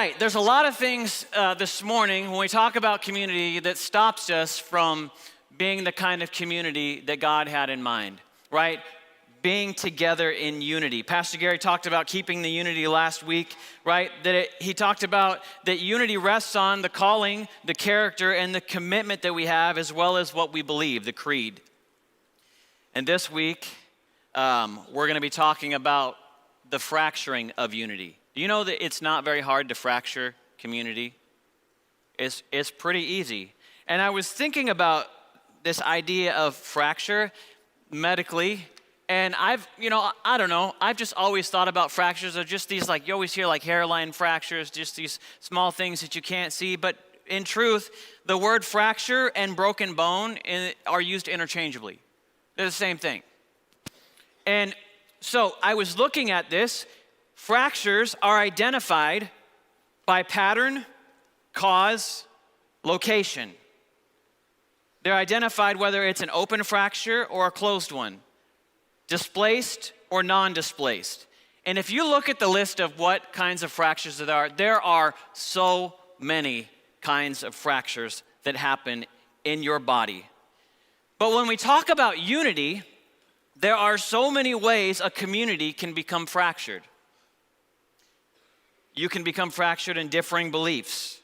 right, there's a lot of things this morning when we talk about community that stops us from being the kind of community that God had in mind, right? Being together in unity. Pastor Gary talked about keeping the unity last week, right? He talked about that unity rests on the calling, the character, and the commitment that we have, as well as what we believe, the creed. And this week, we're going to be talking about the fracturing of unity. Do you know that it's not very hard to fracture community? It's pretty easy. And I was thinking about this idea of fracture medically, and I don't know, I've just always thought about fractures are just these, like, you always hear like hairline fractures, just these small things that you can't see, but in truth, the word fracture and broken bone are used interchangeably. They're the same thing. And so I was looking at this. Fractures are identified by pattern, cause, location. They're identified whether it's an open fracture or a closed one, displaced or non-displaced. And if you look at the list of what kinds of fractures there are so many kinds of fractures that happen in your body. But when we talk about unity, there are so many ways a community can become fractured. You can become fractured in differing beliefs,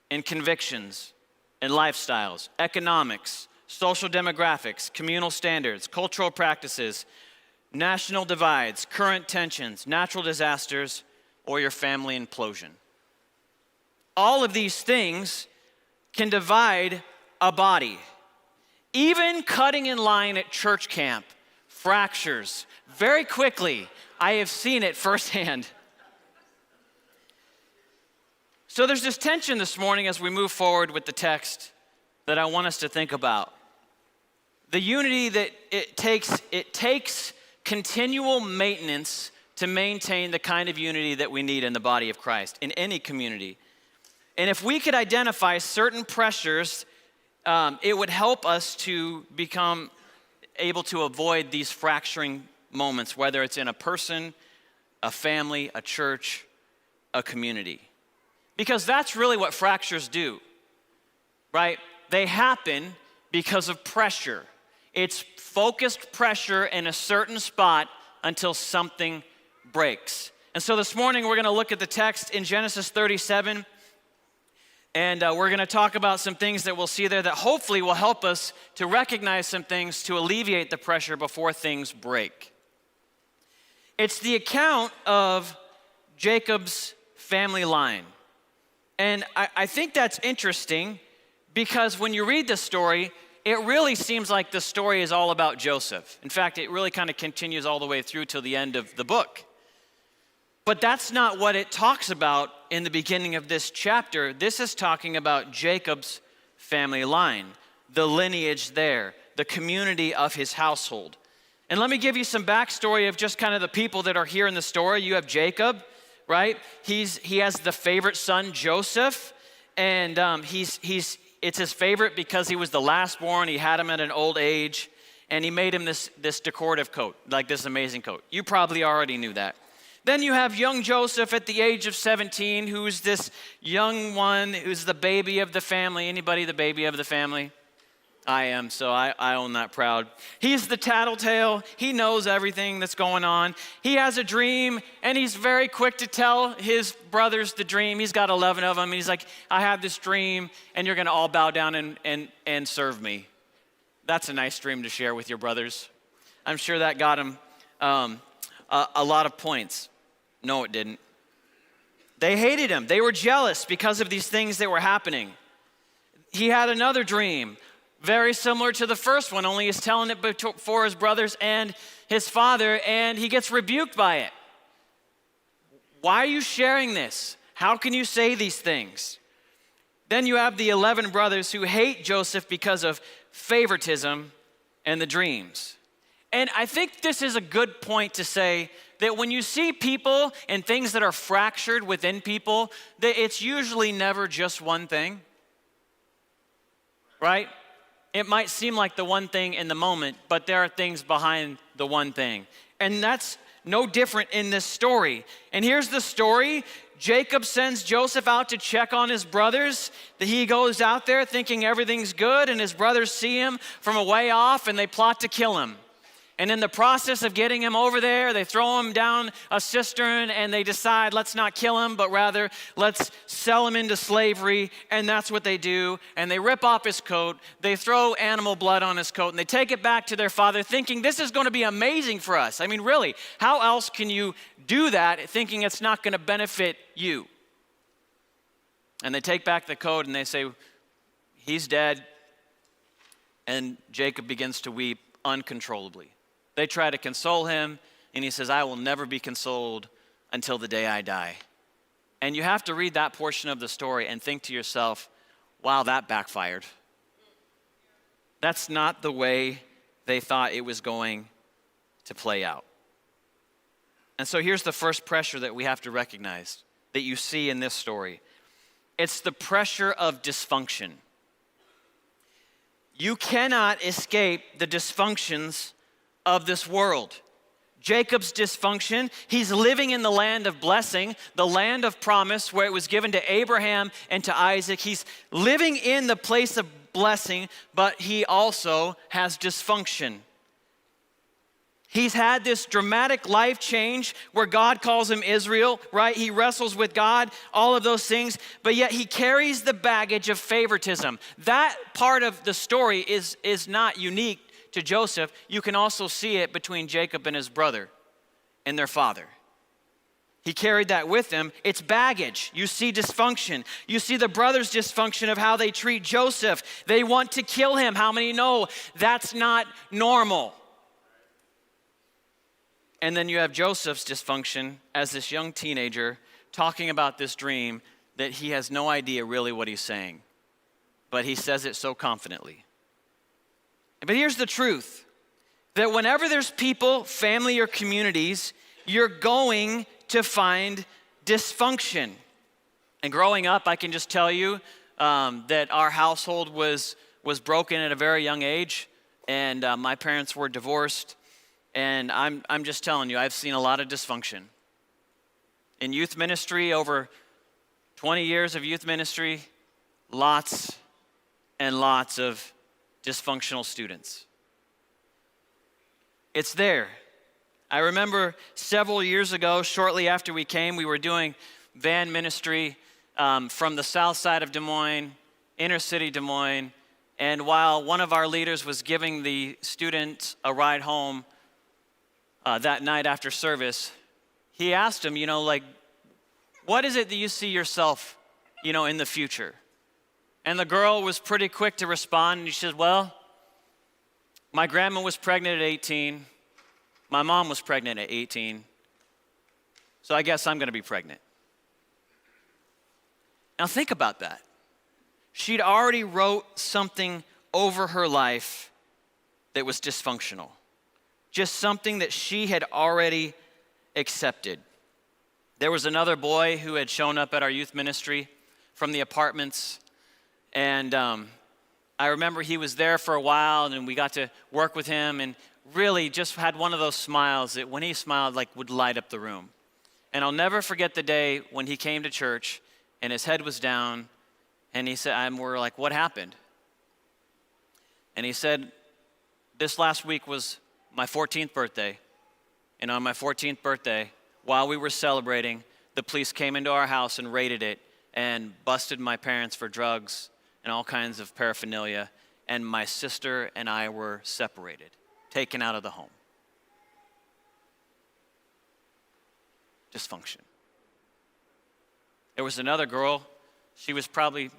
in convictions, in lifestyles, economics, social demographics, communal standards, cultural practices, national divides, current tensions, natural disasters, or your family implosion. All of these things can divide a body. Even cutting in line at church camp fractures very quickly. I have seen it firsthand. So there's this tension this morning as we move forward with the text that I want us to think about. The unity that it takes continual maintenance to maintain the kind of unity that we need in the body of Christ, in any community. And if we could identify certain pressures, it would help us to become able to avoid these fracturing moments, whether it's in a person, a family, a church, a community. Because that's really what fractures do, right? They happen because of pressure. It's focused pressure in a certain spot until something breaks. And so this morning we're going to look at the text in Genesis 37, and we're going to talk about some things that we'll see there that hopefully will help us to recognize some things to alleviate the pressure before things break. It's the account of Jacob's family line. And I think that's interesting because when you read the story, it really seems like the story is all about Joseph. In fact, it really kind of continues all the way through till the end of the book. But that's not what it talks about in the beginning of this chapter. This is talking about Jacob's family line, the lineage there, the community of his household. And let me give you some backstory of just kind of the people that are here in the story. You have Jacob, right? He has the favorite son, Joseph, and it's his favorite because he was the last born. He had him at an old age, and he made him this decorative coat, like this amazing coat. You probably already knew that. Then you have young Joseph at the age of 17, who's this young one, who's the baby of the family. Anybody the baby of the family? I am, so I own that proud. He's the tattletale. He knows everything that's going on. He has a dream, and he's very quick to tell his brothers the dream. He's got 11 of them, and he's like, I have this dream, and you're going to all bow down and serve me. That's a nice dream to share with your brothers. I'm sure that got him a lot of points. No, it didn't. They hated him. They were jealous because of these things that were happening. He had another dream, very similar to the first one, only he's telling it before his brothers and his father, and he gets rebuked by it. Why are you sharing this? How can you say these things? Then you have the 11 brothers who hate Joseph because of favoritism and the dreams. And I think this is a good point to say that when you see people and things that are fractured within people, that it's usually never just one thing, right? It might seem like the one thing in the moment, but there are things behind the one thing. And that's no different in this story. And here's the story. Jacob sends Joseph out to check on his brothers. He goes out there thinking everything's good, and his brothers see him from a way off, and they plot to kill him. And in the process of getting him over there, they throw him down a cistern, and they decide, let's not kill him, but rather let's sell him into slavery. And that's what they do. And they rip off his coat, they throw animal blood on his coat, and they take it back to their father thinking this is going to be amazing for us. I mean, really, how else can you do that thinking it's not going to benefit you? And they take back the coat and they say, he's dead. And Jacob begins to weep uncontrollably. They try to console him, and he says, I will never be consoled until the day I die. And you have to read that portion of the story and think to yourself, wow, that backfired. That's not the way they thought it was going to play out. And so here's the first pressure that we have to recognize that you see in this story. It's the pressure of dysfunction. You cannot escape the dysfunctions of this world. Jacob's dysfunction, he's living in the land of blessing, the land of promise where it was given to Abraham and to Isaac. He's living in the place of blessing, but he also has dysfunction. He's had this dramatic life change where God calls him Israel, right? He wrestles with God, all of those things, but yet he carries the baggage of favoritism. That part of the story is not unique to Joseph. You can also see it between Jacob and his brother and their father. He carried that with him. It's baggage. You see dysfunction. You see the brothers' dysfunction of how they treat Joseph. They want to kill him. How many know that's not normal? And then you have Joseph's dysfunction as this young teenager talking about this dream that he has no idea really what he's saying, but he says it so confidently. But here's the truth, that whenever there's people, family, or communities, you're going to find dysfunction. And growing up, I can just tell you that our household was broken at a very young age, and my parents were divorced. And I'm just telling you, I've seen a lot of dysfunction. In youth ministry, over 20 years of youth ministry, lots and lots of dysfunctional students. It's there. I remember several years ago, shortly after we came, we were doing van ministry from the south side of Des Moines, inner city Des Moines, and while one of our leaders was giving the students a ride home that night after service, he asked him, what is it that you see yourself, in the future? And the girl was pretty quick to respond, and she said, well, my grandma was pregnant at 18. My mom was pregnant at 18. So I guess I'm going to be pregnant. Now think about that. She'd already wrote something over her life that was dysfunctional. Just something that she had already accepted. There was another boy who had shown up at our youth ministry from the apartments. And I remember he was there for a while, and we got to work with him, and really just had one of those smiles that when he smiled, would light up the room. And I'll never forget the day when he came to church, and his head was down, and he said, we're like, what happened? And he said, this last week was my 14th birthday, and on my 14th birthday, while we were celebrating, the police came into our house and raided it and busted my parents for drugs and all kinds of paraphernalia, and my sister and I were separated, taken out of the home. Dysfunction. There was another girl, she was probably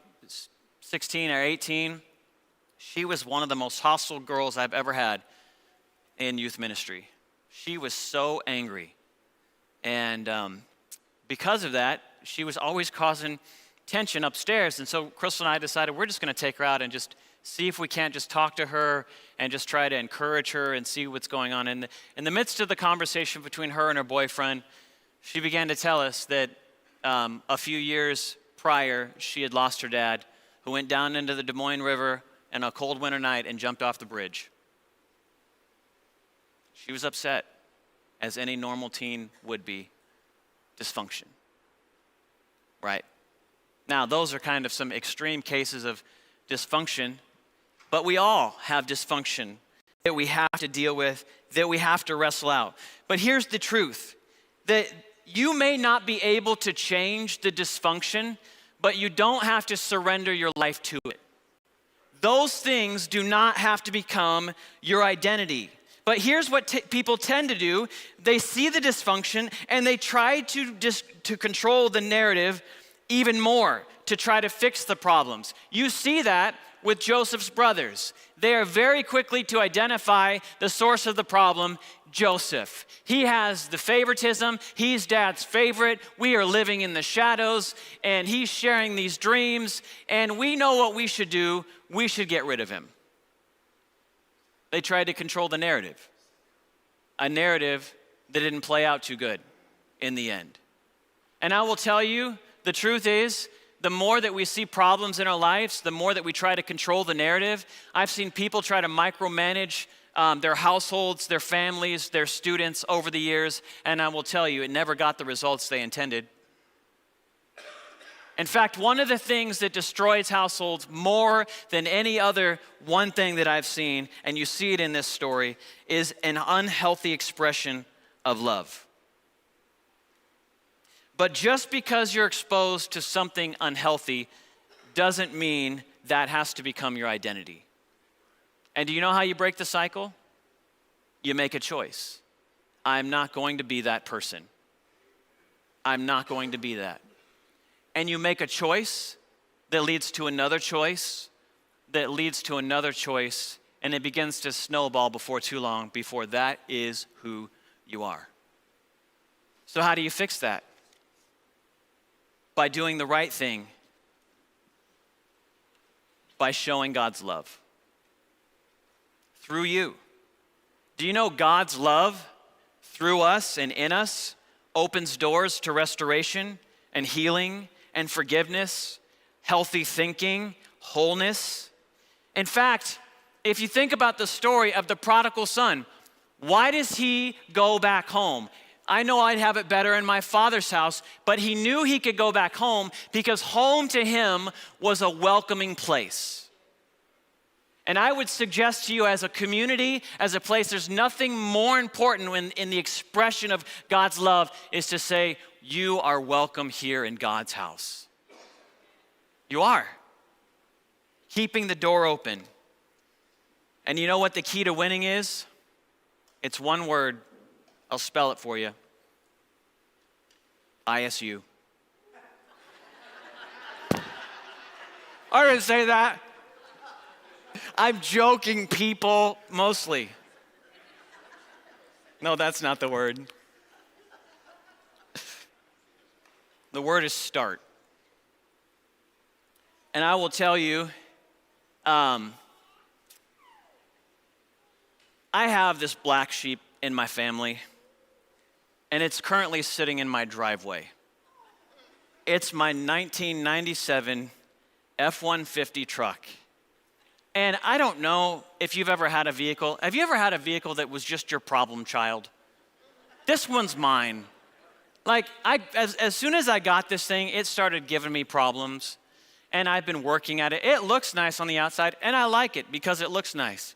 16 or 18. She was one of the most hostile girls I've ever had in youth ministry. She was so angry. And because of that, she was always causing tension upstairs. And so Crystal and I decided we're just going to take her out and just see if we can't just talk to her and just try to encourage her and see what's going on. And in the midst of the conversation between her and her boyfriend, she began to tell us that a few years prior, she had lost her dad, who went down into the Des Moines River on a cold winter night and jumped off the bridge. She was upset, as any normal teen would be. Dysfunction. right? Now, those are kind of some extreme cases of dysfunction, but we all have dysfunction that we have to deal with, that we have to wrestle out. But here's the truth, that you may not be able to change the dysfunction, but you don't have to surrender your life to it. Those things do not have to become your identity. But here's what people tend to do. They see the dysfunction and they try to control the narrative even more, to try to fix the problems. You see that with Joseph's brothers. They are very quickly to identify the source of the problem, Joseph. He has the favoritism. He's dad's favorite. We are living in the shadows, and he's sharing these dreams, and we know what we should do. We should get rid of him. They tried to control the narrative, a narrative that didn't play out too good in the end. And I will tell you, the truth is, the more that we see problems in our lives, the more that we try to control the narrative. I've seen people try to micromanage their households, their families, their students over the years, and I will tell you, it never got the results they intended. In fact, one of the things that destroys households more than any other one thing that I've seen, and you see it in this story, is an unhealthy expression of love. But just because you're exposed to something unhealthy doesn't mean that has to become your identity. And do you know how you break the cycle? You make a choice. I'm not going to be that person. I'm not going to be that. And you make a choice that leads to another choice, that leads to another choice, and it begins to snowball before too long, before that is who you are. So how do you fix that? By doing the right thing, by showing God's love through you. Do you know God's love through us and in us opens doors to restoration and healing and forgiveness, healthy thinking, wholeness? In fact, if you think about the story of the prodigal son, why does he go back home? I know I'd have it better in my father's house, but he knew he could go back home because home to him was a welcoming place. And I would suggest to you as a community, as a place, there's nothing more important in the expression of God's love is to say, you are welcome here in God's house. You are. Keeping the door open. And you know what the key to winning is? It's one word. I'll spell it for you. ISU. I didn't say that. I'm joking, people, mostly. No, that's not the word. The word is start. And I will tell you, I have this black sheep in my family, and it's currently sitting in my driveway. It's my 1997 F-150 truck. And I don't know if you've ever had a vehicle. Have you ever had a vehicle that was just your problem child? This one's mine. Like, as soon as I got this thing, it started giving me problems, and I've been working at it. It looks nice on the outside, and I like it because it looks nice.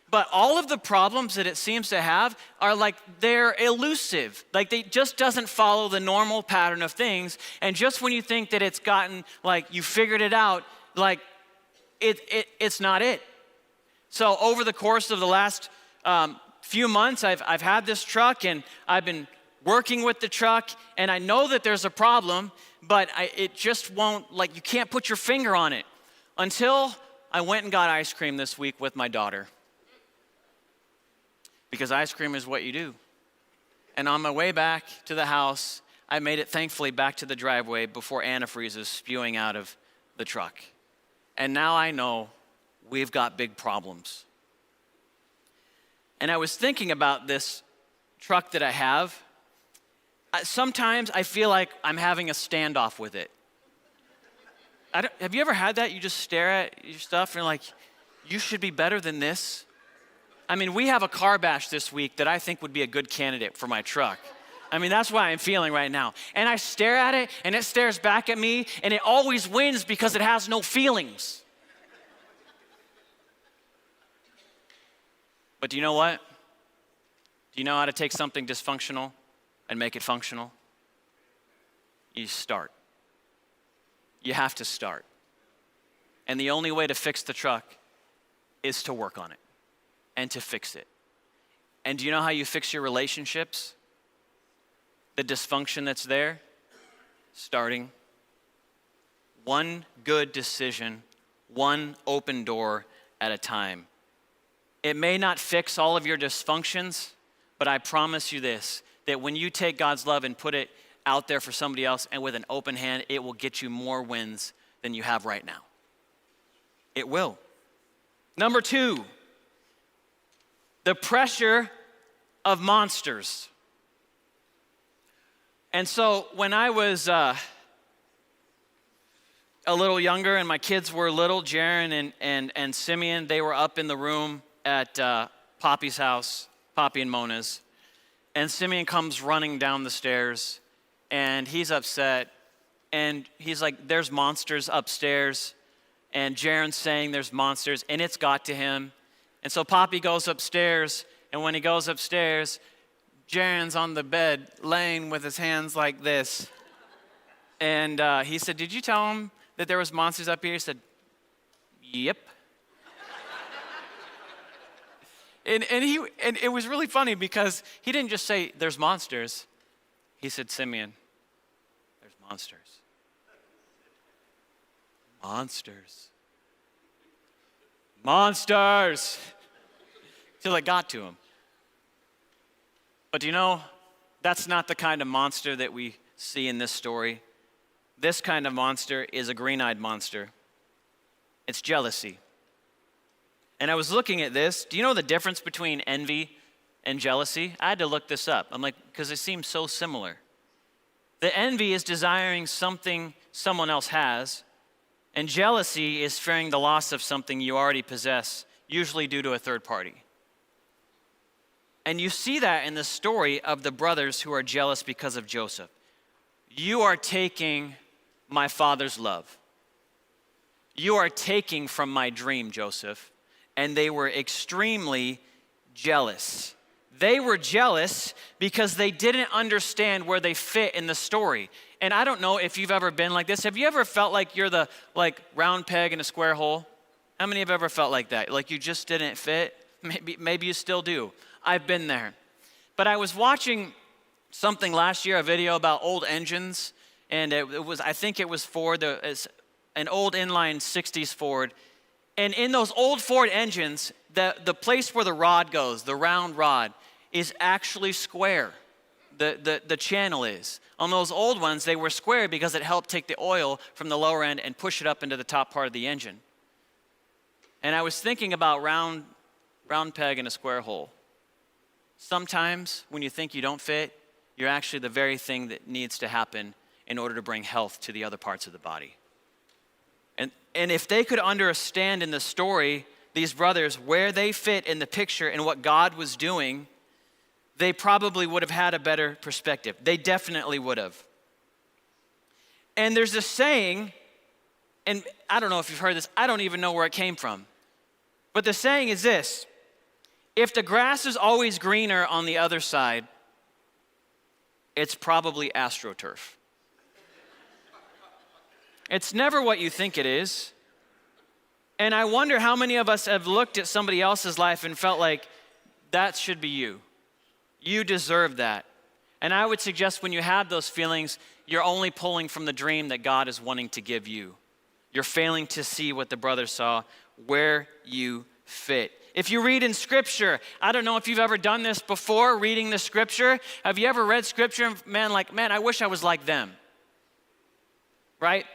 But all of the problems that it seems to have are like, they're elusive. Like, they just doesn't follow the normal pattern of things. And just when you think that it's gotten, like, you figured it out, like, it's not it. So over the course of the last few months, I've had this truck, and I've been working with the truck, and I know that there's a problem, but it just won't, like, you can't put your finger on it. Until I went and got ice cream this week with my daughter. Because ice cream is what you do. And on my way back to the house, I made it thankfully back to the driveway before antifreeze is spewing out of the truck. And now I know we've got big problems. And I was thinking about this truck that I have. Sometimes I feel like I'm having a standoff with it. Have you ever had that? You just stare at your stuff and you're like, you should be better than this. I mean, we have a car bash this week that I think would be a good candidate for my truck. I mean, that's what I'm feeling right now. And I stare at it, and it stares back at me, and it always wins because it has no feelings. But do you know what? Do you know how to take something dysfunctional and make it functional? You start. You have to start. And the only way to fix the truck is to work on it and to fix it. And do you know how you fix your relationships? The dysfunction that's there? Starting. One good decision, one open door at a time. It may not fix all of your dysfunctions, but I promise you this, that when you take God's love and put it out there for somebody else and with an open hand, it will get you more wins than you have right now. It will. Number 2, the pressure of monsters. And so when I was a little younger and my kids were little, Jaron and Simeon, they were up in the room at Poppy's house, Poppy and Mona's. And Simeon comes running down the stairs and he's upset. And he's like, there's monsters upstairs. And Jaron's saying there's monsters, and it's got to him. And so Poppy goes upstairs, and when he goes upstairs, Jaron's on the bed laying with his hands like this. And he said, did you tell him that there was monsters up here? He said, yep. and it was really funny because he didn't just say there's monsters. He said, Simeon, there's monsters. Monsters. Monsters. Till it got to him. But do you know, that's not the kind of monster that we see in this story. This kind of monster is a green-eyed monster. It's jealousy. And I was looking at this. Do you know the difference between envy and jealousy? I had to look this up. I'm like, because it seems so similar. The envy is desiring something someone else has, and jealousy is fearing the loss of something you already possess, usually due to a third party. And you see that in the story of the brothers who are jealous because of Joseph. You are taking my father's love. You are taking from my dream, Joseph. And they were extremely jealous. They were jealous because they didn't understand where they fit in the story. And I don't know if you've ever been like this. Have you ever felt like you're the round peg in a square hole? How many have ever felt like that? Like you just didn't fit? Maybe you still do. I've been there. But I was watching something last year, a video about old engines, and I think it was Ford, an old inline 60s Ford. And in those old Ford engines, the place where the rod goes, the round rod, is actually square. The channel is. On those old ones, they were square because it helped take the oil from the lower end and push it up into the top part of the engine. And I was thinking about round peg in a square hole. Sometimes when you think you don't fit, you're actually the very thing that needs to happen in order to bring health to the other parts of the body. And if they could understand in the story, these brothers, where they fit in the picture and what God was doing, they probably would have had a better perspective. They definitely would have. And there's this saying, and I don't know if you've heard this, I don't even know where it came from. But the saying is this: if the grass is always greener on the other side, it's probably AstroTurf. It's never what you think it is. And I wonder how many of us have looked at somebody else's life and felt like, that should be you. You deserve that. And I would suggest when you have those feelings, you're only pulling from the dream that God is wanting to give you. You're failing to see what the brothers saw, where you fit. If you read in Scripture, I don't know if you've ever done this before, reading the Scripture. Have you ever read Scripture and man, I wish I was like them. Right?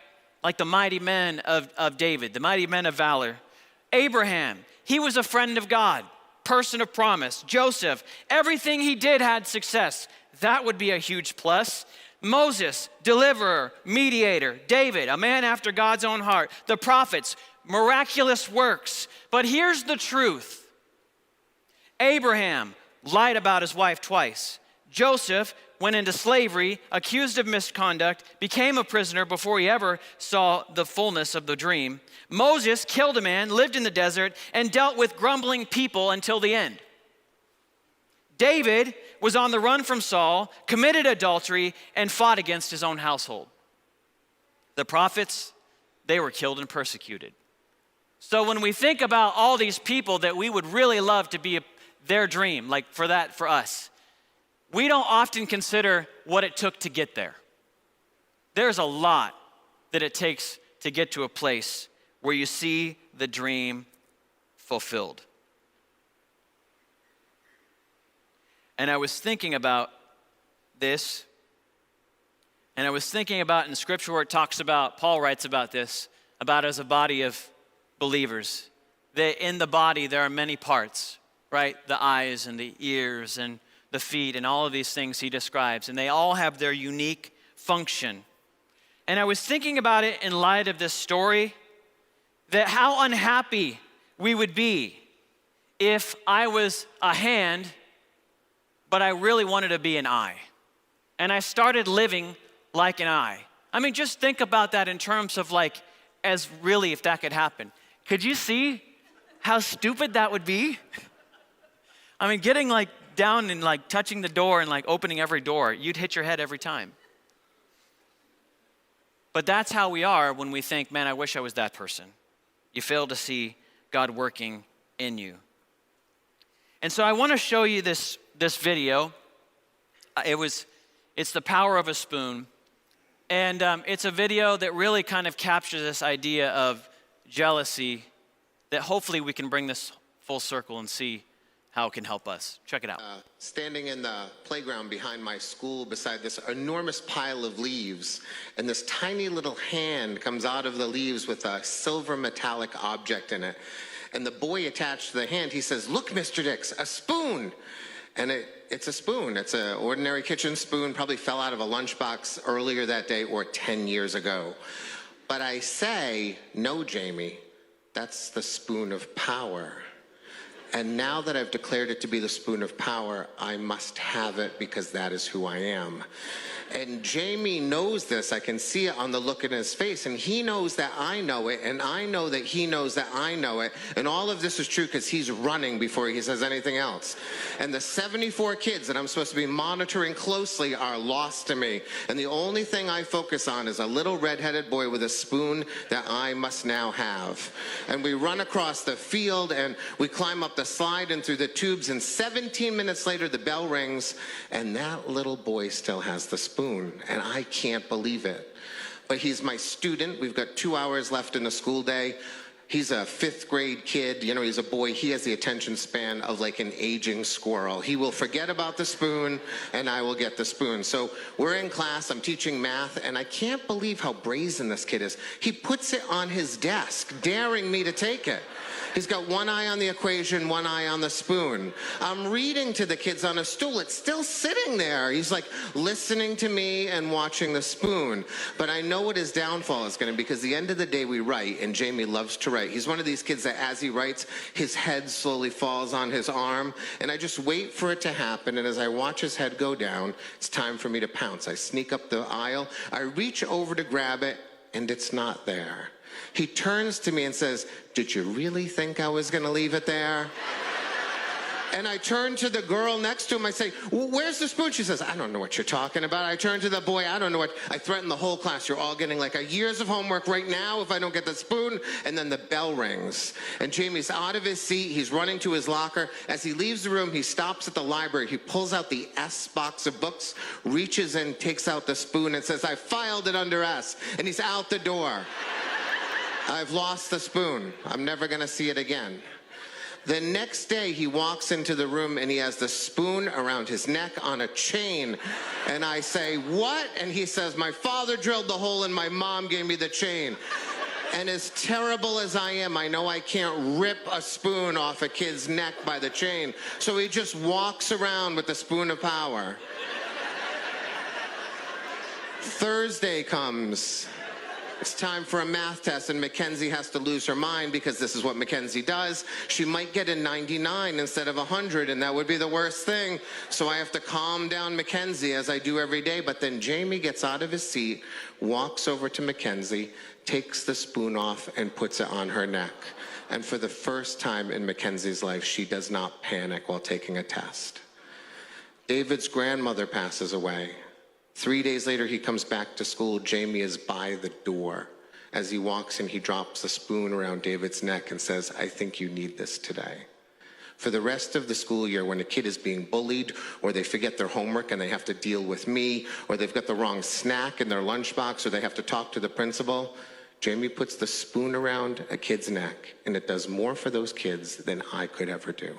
Like the mighty men of David, the mighty men of valor. Abraham, he was a friend of God, person of promise. Joseph, everything he did had success. That would be a huge plus. Moses, deliverer, mediator. David, a man after God's own heart. The prophets, miraculous works. But here's the truth. Abraham lied about his wife twice. Joseph went into slavery, accused of misconduct, became a prisoner before he ever saw the fullness of the dream. Moses killed a man, lived in the desert, and dealt with grumbling people until the end. David was on the run from Saul, committed adultery, and fought against his own household. The prophets, they were killed and persecuted. So when we think about all these people that we would really love to be their dream, like for us, we don't often consider what it took to get there. There's a lot that it takes to get to a place where you see the dream fulfilled. And I was thinking about this, and I was thinking about in Scripture where it talks about, Paul writes about this, about as a body of believers, that in the body there are many parts, right? The eyes and the ears and the feet and all of these things he describes, and they all have their unique function. And I was thinking about it in light of this story, that how unhappy we would be if I was a hand, but I really wanted to be an eye. And I started living like an eye. I mean, just think about that in terms of like, as really if that could happen. Could you see how stupid that would be? I mean, getting like down and like touching the door and like opening every door, you'd hit your head every time. But that's how we are when we think, man, I wish I was that person. You fail to see God working in you. And so I want to show you this video. It's The Power of a Spoon. And it's a video that really kind of captures this idea of jealousy, that hopefully we can bring this full circle and see how it can help us. Check it out. Standing in the playground behind my school beside this enormous pile of leaves, and this tiny little hand comes out of the leaves with a silver metallic object in it. And the boy attached to the hand, he says, "Look, Mr. Dix, a spoon." And it's a spoon. It's an ordinary kitchen spoon, probably fell out of a lunchbox earlier that day or 10 years ago. But I say, no, Jamie, that's the spoon of power. And now that I've declared it to be the spoon of power, I must have it because that is who I am. And Jamie knows this. I can see it on the look in his face. And he knows that I know it. And I know that he knows that I know it. And all of this is true because he's running before he says anything else. And the 74 kids that I'm supposed to be monitoring closely are lost to me. And the only thing I focus on is a little red-headed boy with a spoon that I must now have. And we run across the field and we climb up the slide and through the tubes. And 17 minutes later, the bell rings. And that little boy still has the spoon. And I can't believe it. But he's my student. We've got 2 hours left in the school day. He's a 5th grade kid. You know, he's a boy. He has the attention span of like an aging squirrel. He will forget about the spoon, and I will get the spoon. So we're in class. I'm teaching math, and I can't believe how brazen this kid is. He puts it on his desk, daring me to take it. He's got one eye on the equation, one eye on the spoon. I'm reading to the kids on a stool. It's still sitting there. He's like listening to me and watching the spoon. But I know what his downfall is going to be because at the end of the day we write, and Jamie loves to write. He's one of these kids that as he writes, his head slowly falls on his arm. And I just wait for it to happen. And as I watch his head go down, it's time for me to pounce. I sneak up the aisle. I reach over to grab it, and it's not there. He turns to me and says, "Did you really think I was going to leave it there?" And I turn to the girl next to him. I say, "Where's the spoon?" She says, "I don't know what you're talking about." I turn to the boy. I don't know what. I threaten the whole class. You're all getting like a year's of homework right now if I don't get the spoon. And then the bell rings. And Jamie's out of his seat. He's running to his locker. As he leaves the room, he stops at the library. He pulls out the S box of books, reaches in, takes out the spoon, and says, "I filed it under S." And he's out the door. I've lost the spoon. I'm never going to see it again. The next day, he walks into the room and he has the spoon around his neck on a chain. And I say, "What?" And he says, "My father drilled the hole and my mom gave me the chain." And as terrible as I am, I know I can't rip a spoon off a kid's neck by the chain. So he just walks around with the spoon of power. Thursday comes. It's time for a math test, and Mackenzie has to lose her mind because this is what Mackenzie does. She might get a 99 instead of 100, and that would be the worst thing. So I have to calm down Mackenzie as I do every day. But then Jamie gets out of his seat, walks over to Mackenzie, takes the spoon off, and puts it on her neck. And for the first time in Mackenzie's life, she does not panic while taking a test. David's grandmother passes away. 3 days later, he comes back to school. Jamie is by the door. As he walks in, he drops the spoon around David's neck and says, I think you need this today. For the rest of the school year, when a kid is being bullied, or they forget their homework and they have to deal with me, or they've got the wrong snack in their lunchbox, or they have to talk to the principal, Jamie puts the spoon around a kid's neck, and it does more for those kids than I could ever do.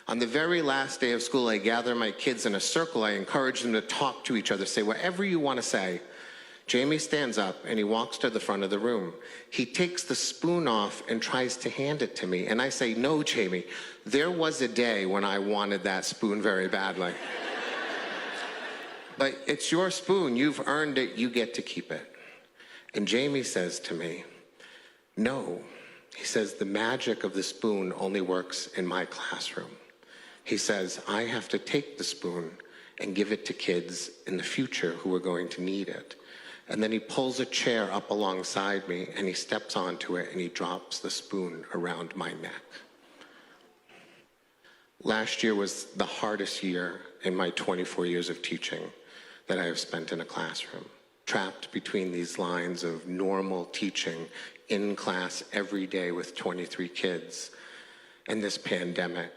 On the very last day of school, I gather my kids in a circle. I encourage them to talk to each other, say whatever you want to say. Jamie stands up and he walks to the front of the room. He takes the spoon off and tries to hand it to me. And I say, no, Jamie, there was a day when I wanted that spoon very badly. But it's your spoon. You've earned it. You get to keep it. And Jamie says to me, no. He says, the magic of the spoon only works in my classroom. He says, I have to take the spoon and give it to kids in the future who are going to need it. And then he pulls a chair up alongside me and he steps onto it and he drops the spoon around my neck. Last year was the hardest year in my 24 years of teaching that I have spent in a classroom, trapped between these lines of normal teaching in class every day with 23 kids and this pandemic,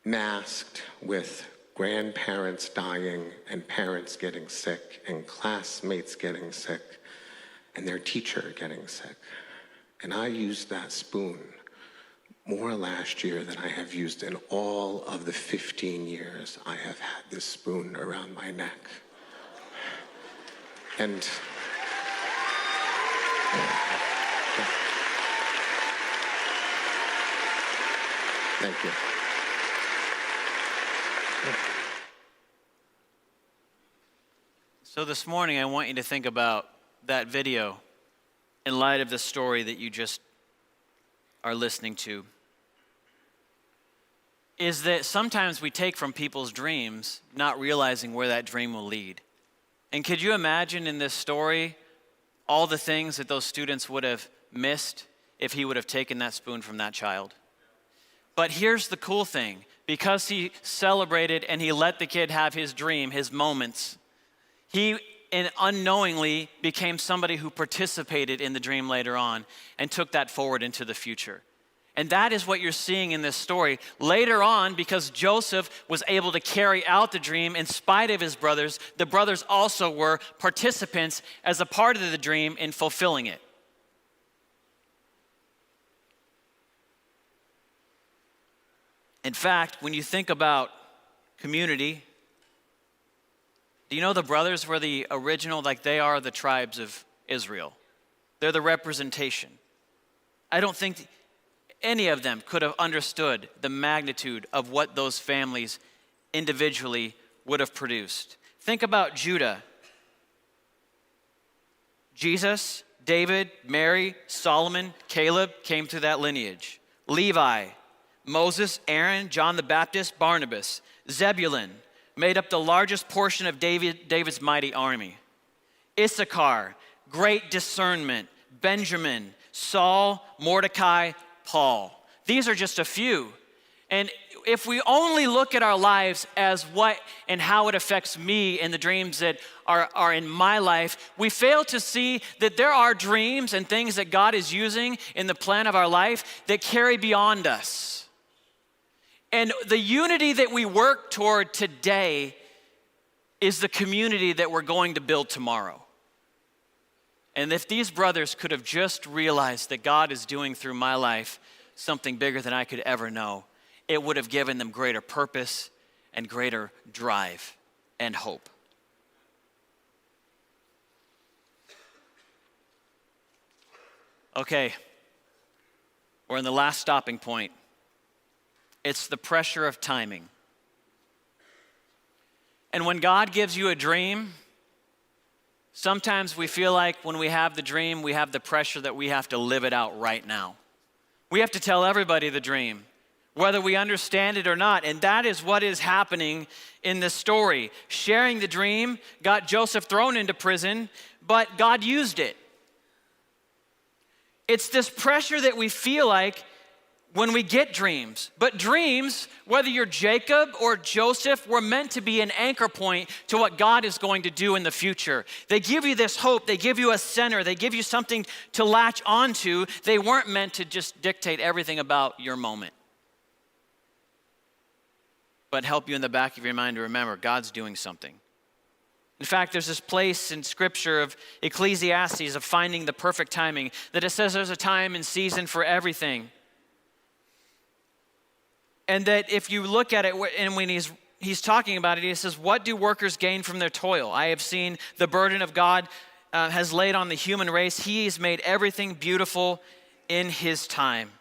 masked with grandparents dying and parents getting sick and classmates getting sick and their teacher getting sick. And I used that spoon more last year than I have used in all of the 15 years I have had this spoon around my neck. And thank you. So this morning, I want you to think about that video in light of the story that you just are listening to. Is that sometimes we take from people's dreams, not realizing where that dream will lead. And could you imagine in this story all the things that those students would have missed if he would have taken that spoon from that child? But here's the cool thing. Because he celebrated and he let the kid have his dream, his moments, he unknowingly became somebody who participated in the dream later on and took that forward into the future. And that is what you're seeing in this story. Later on, because Joseph was able to carry out the dream in spite of his brothers, the brothers also were participants as a part of the dream in fulfilling it. In fact, when you think about community, do you know the brothers were the original, they are the tribes of Israel. They're the representation. I don't think any of them could have understood the magnitude of what those families individually would have produced. Think about Judah. Jesus, David, Mary, Solomon, Caleb came through that lineage. Levi, Moses, Aaron, John the Baptist, Barnabas. Zebulun made up the largest portion of David's mighty army. Issachar, great discernment. Benjamin, Saul, Mordecai, Paul. These are just a few. And if we only look at our lives as what and how it affects me and the dreams that are in my life, we fail to see that there are dreams and things that God is using in the plan of our life that carry beyond us. And the unity that we work toward today is the community that we're going to build tomorrow. And if these brothers could have just realized that God is doing through my life something bigger than I could ever know, it would have given them greater purpose and greater drive and hope. Okay, we're in the last stopping point. It's the pressure of timing. And when God gives you a dream, Sometimes we feel like when we have the dream, we have the pressure that we have to live it out right now. We have to tell everybody the dream, whether we understand it or not. And that is what is happening in this story. Sharing the dream got Joseph thrown into prison, but God used it. It's this pressure that we feel like when we get dreams. But dreams, whether you're Jacob or Joseph, were meant to be an anchor point to what God is going to do in the future. They give you this hope. They give you a center. They give you something to latch onto. They weren't meant to just dictate everything about your moment, but help you in the back of your mind to remember God's doing something. In fact, there's this place in Scripture of Ecclesiastes of finding the perfect timing, that it says there's a time and season for everything. And that if you look at it, and when he's talking about it, he says, what do workers gain from their toil? I have seen the burden of God has laid on the human race. He has made everything beautiful in his time.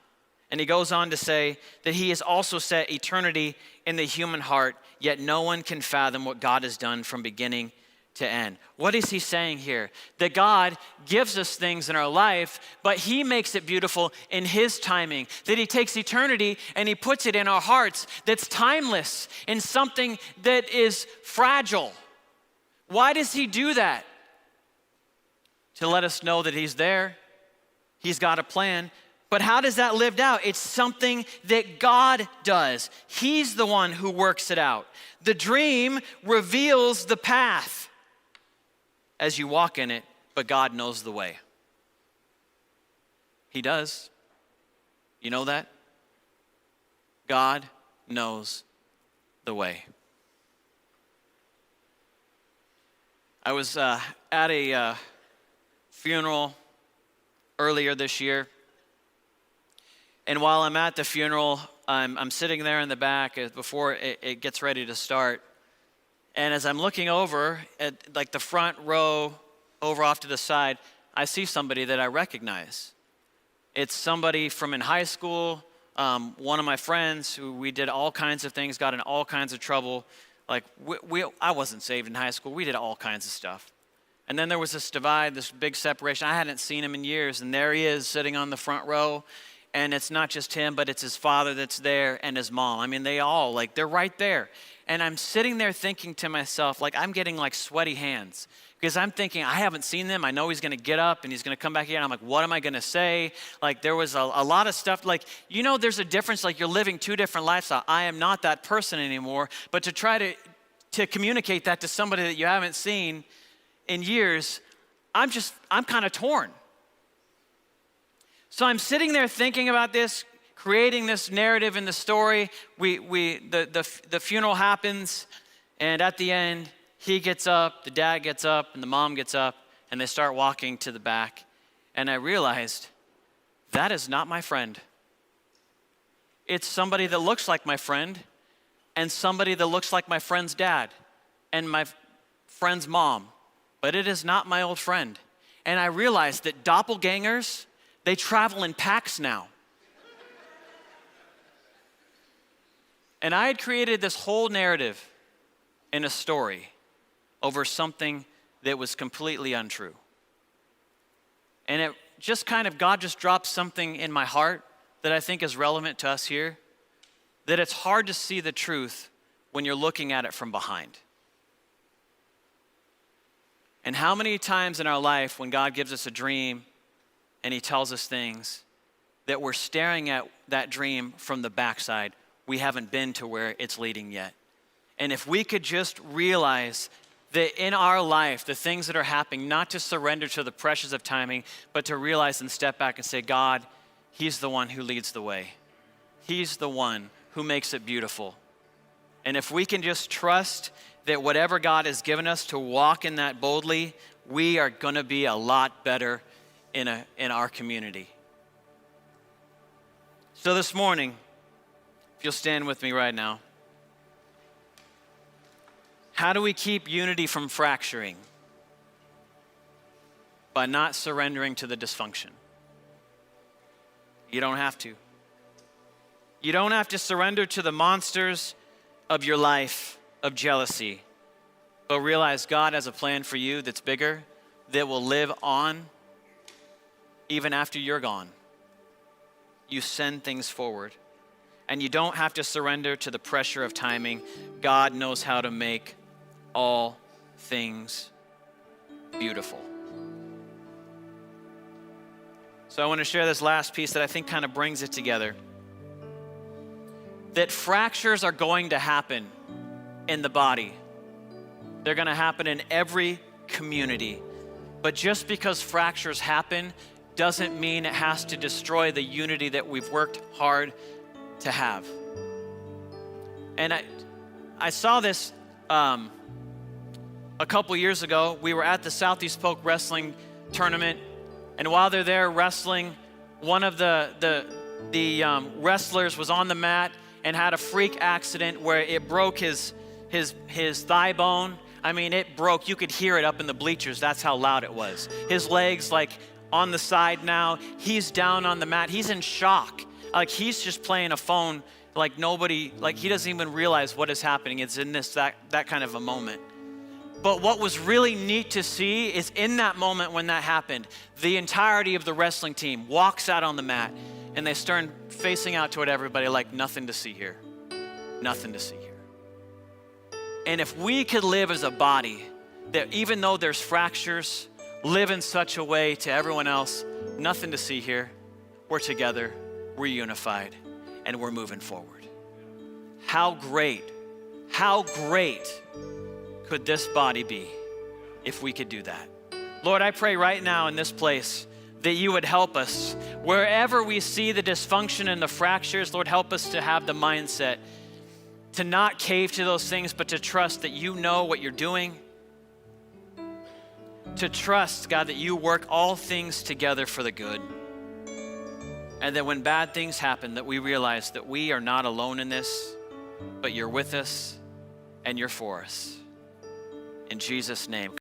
And he goes on to say that he has also set eternity in the human heart, yet no one can fathom what God has done from beginning to end. What is he saying here? That God gives us things in our life, but he makes it beautiful in his timing. That he takes eternity and he puts it in our hearts that's timeless, in something that is fragile. Why does he do that? To let us know that he's there. He's got a plan. But how does that lived out? It's something that God does. He's the one who works it out. The dream reveals the path as you walk in it, but God knows the way. He does. You know that? God knows the way. I was at a funeral earlier this year. And while I'm at the funeral, I'm sitting there in the back before it gets ready to start. And as I'm looking over at like the front row over off to the side, I see somebody that I recognize. It's somebody from in high school, one of my friends who we did all kinds of things, got in all kinds of trouble. Like I wasn't saved in high school. We did all kinds of stuff. And then there was this divide, this big separation. I hadn't seen him in years, and there he is sitting on the front row. And it's not just him, but it's his father that's there and his mom. I mean, they all, like, they're right there. And I'm sitting there thinking to myself, like, I'm getting, like, sweaty hands. Because I'm thinking, I haven't seen them. I know he's going to get up and he's going to come back here. And I'm like, what am I going to say? Like, there was a lot of stuff. Like, you know, there's a difference. Like, you're living two different lifestyles. I am not that person anymore. But to try to communicate that to somebody that you haven't seen in years, I'm kind of torn. So I'm sitting there thinking about this, creating this narrative in the story. The funeral happens, and at the end, he gets up, the dad gets up, and the mom gets up, and they start walking to the back. And I realized that is not my friend. It's somebody that looks like my friend, and somebody that looks like my friend's dad, and my friend's mom. But it is not my old friend. And I realized that doppelgangers, they travel in packs now. And I had created this whole narrative in a story over something that was completely untrue. And it just kind of, God just dropped something in my heart that I think is relevant to us here, that it's hard to see the truth when you're looking at it from behind. And how many times in our life when God gives us a dream and he tells us things that we're staring at that dream from the backside, we haven't been to where it's leading yet. And if we could just realize that in our life, the things that are happening, not to surrender to the pressures of timing, but to realize and step back and say, God, he's the one who leads the way. He's the one who makes it beautiful. And if we can just trust that whatever God has given us to walk in that boldly, we are going to be a lot better in our community. So this morning, if you'll stand with me right now, how do we keep unity from fracturing? By not surrendering to the dysfunction. You don't have to. You don't have to surrender to the monsters of your life of jealousy, but realize God has a plan for you that's bigger, that will live on even after you're gone. You send things forward. And you don't have to surrender to the pressure of timing. God knows how to make all things beautiful. So I want to share this last piece that I think kind of brings it together. That fractures are going to happen in the body. They're going to happen in every community. But just because fractures happen doesn't mean it has to destroy the unity that we've worked hard to have. And I saw this a couple years ago. We were at the Southeast Polk Wrestling Tournament, and while they're there wrestling, one of the wrestlers was on the mat and had a freak accident where it broke his thigh bone. I mean, it broke. You could hear it up in the bleachers. That's how loud it was. His legs like on the side now. He's down on the mat. He's in shock. Like he's just playing a phone like nobody, like he doesn't even realize what is happening. It's in that kind of a moment. But what was really neat to see is in that moment when that happened, the entirety of the wrestling team walks out on the mat and they start facing out toward everybody like nothing to see here. Nothing to see here. And if we could live as a body that even though there's fractures, live in such a way to everyone else, nothing to see here, we're together, we're unified, and we're moving forward. How great could this body be if we could do that? Lord, I pray right now in this place that you would help us. Wherever we see the dysfunction and the fractures, Lord, help us to have the mindset to not cave to those things, but to trust that you know what you're doing. To trust, God, that you work all things together for the good. And that when bad things happen, that we realize that we are not alone in this, but you're with us and you're for us. In Jesus' name.